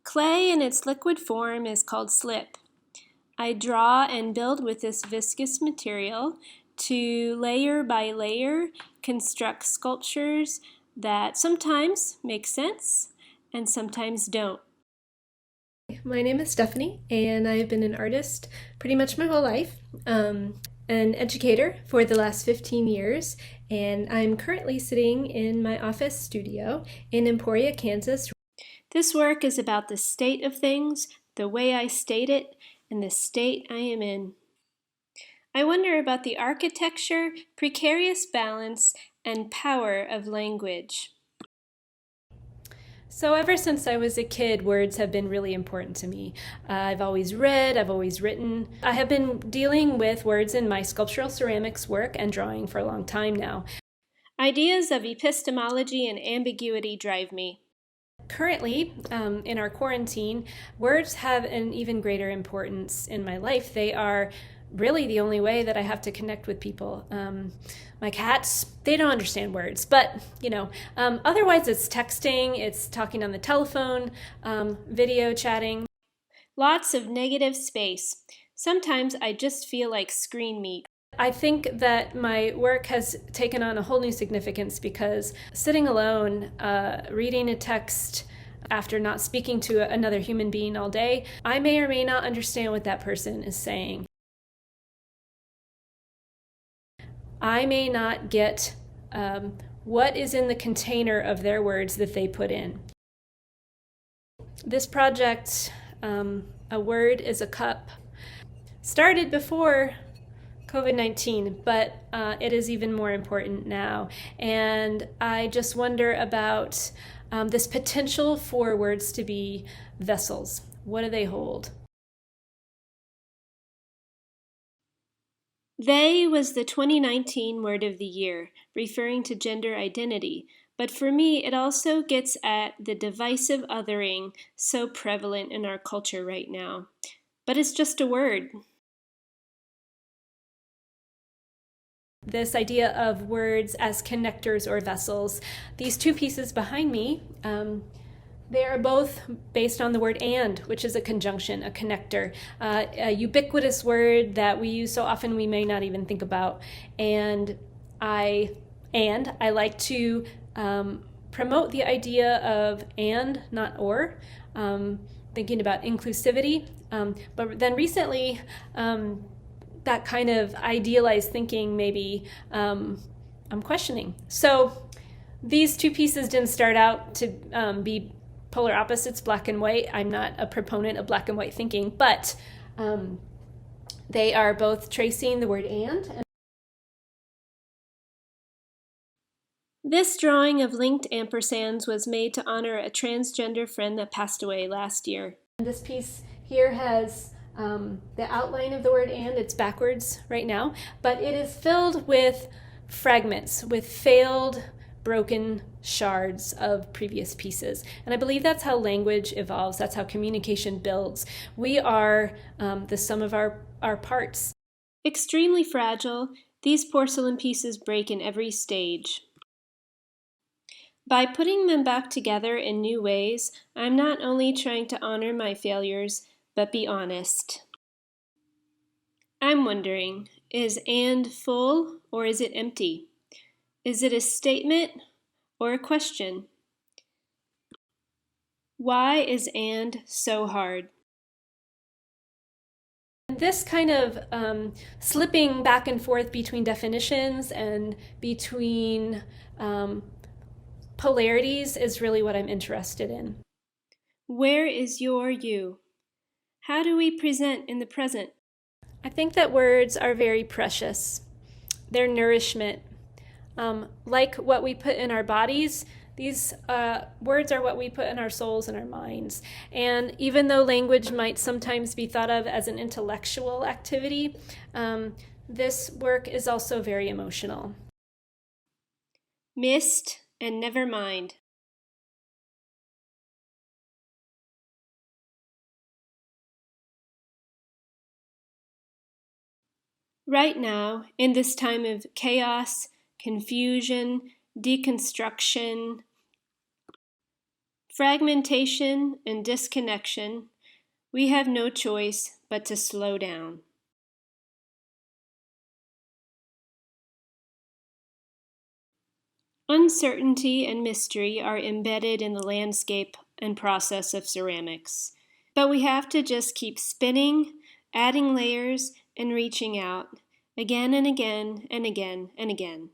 Clay in its liquid form is called slip. I draw and build with this viscous material to layer by layer construct sculptures that sometimes make sense and sometimes don't. My name is Stephanie, and I've been an artist pretty much my whole life, an educator for the last 15 years, and I'm currently sitting in my office studio in Emporia, Kansas. This work is about the state of things, the way I state it, and the state I am in. I wonder about the architecture, precarious balance, and power of language. So ever since I was a kid, words have been really important to me. I've always read, I've always written. I have been dealing with words in my sculptural ceramics work and drawing for a long time now. Ideas of epistemology and ambiguity drive me. Currently, in our quarantine, words have an even greater importance in my life. They are really the only way that I have to connect with people. My cats, they don't understand words, but otherwise it's texting, it's talking on the telephone, video chatting. Lots of negative space. Sometimes I just feel like screen meat. I think that my work has taken on a whole new significance because sitting alone, reading a text after not speaking to another human being all day, I may or may not understand what that person is saying. I may not get what is in the container of their words that they put in. This project, A Word is a Cup, started before COVID-19, but it is even more important now. And I just wonder about this potential for words to be vessels. What do they hold? They was the 2019 word of the year, referring to gender identity, but for me it also gets at the divisive othering so prevalent in our culture right now. But it's just a word. This idea of words as connectors or vessels. These two pieces behind me, they are both based on the word and, which is a conjunction, a connector, a ubiquitous word that we use so often we may not even think about. And I like to promote the idea of and, not or, thinking about inclusivity. But then recently, that kind of idealized thinking maybe I'm questioning. So these two pieces didn't start out to be polar opposites, black and white. I'm not a proponent of black and white thinking, but they are both tracing the word and. This drawing of linked ampersands was made to honor a transgender friend that passed away last year. This piece here has the outline of the word and. It's backwards right now, but it is filled with fragments, with failed, broken shards of previous pieces. And I believe that's how language evolves. That's how communication builds. We are the sum of our parts. Extremely fragile, these porcelain pieces break in every stage. By putting them back together in new ways, I'm not only trying to honor my failures, but be honest. I'm wondering, is and full or is it empty? Is it a statement or a question? Why is and so hard? This kind of slipping back and forth between definitions and between polarities is really what I'm interested in. Where is your you? How do we present in the present? I think that words are very precious. They're nourishment. Like what we put in our bodies, these words are what we put in our souls and our minds. And even though language might sometimes be thought of as an intellectual activity, this work is also very emotional. Missed and never mind. Right now, in this time of chaos, confusion, deconstruction, fragmentation and disconnection, we have no choice but to slow down. Uncertainty and mystery are embedded in the landscape and process of ceramics. But we have to just keep spinning, adding layers, and reaching out, again and again and again and again.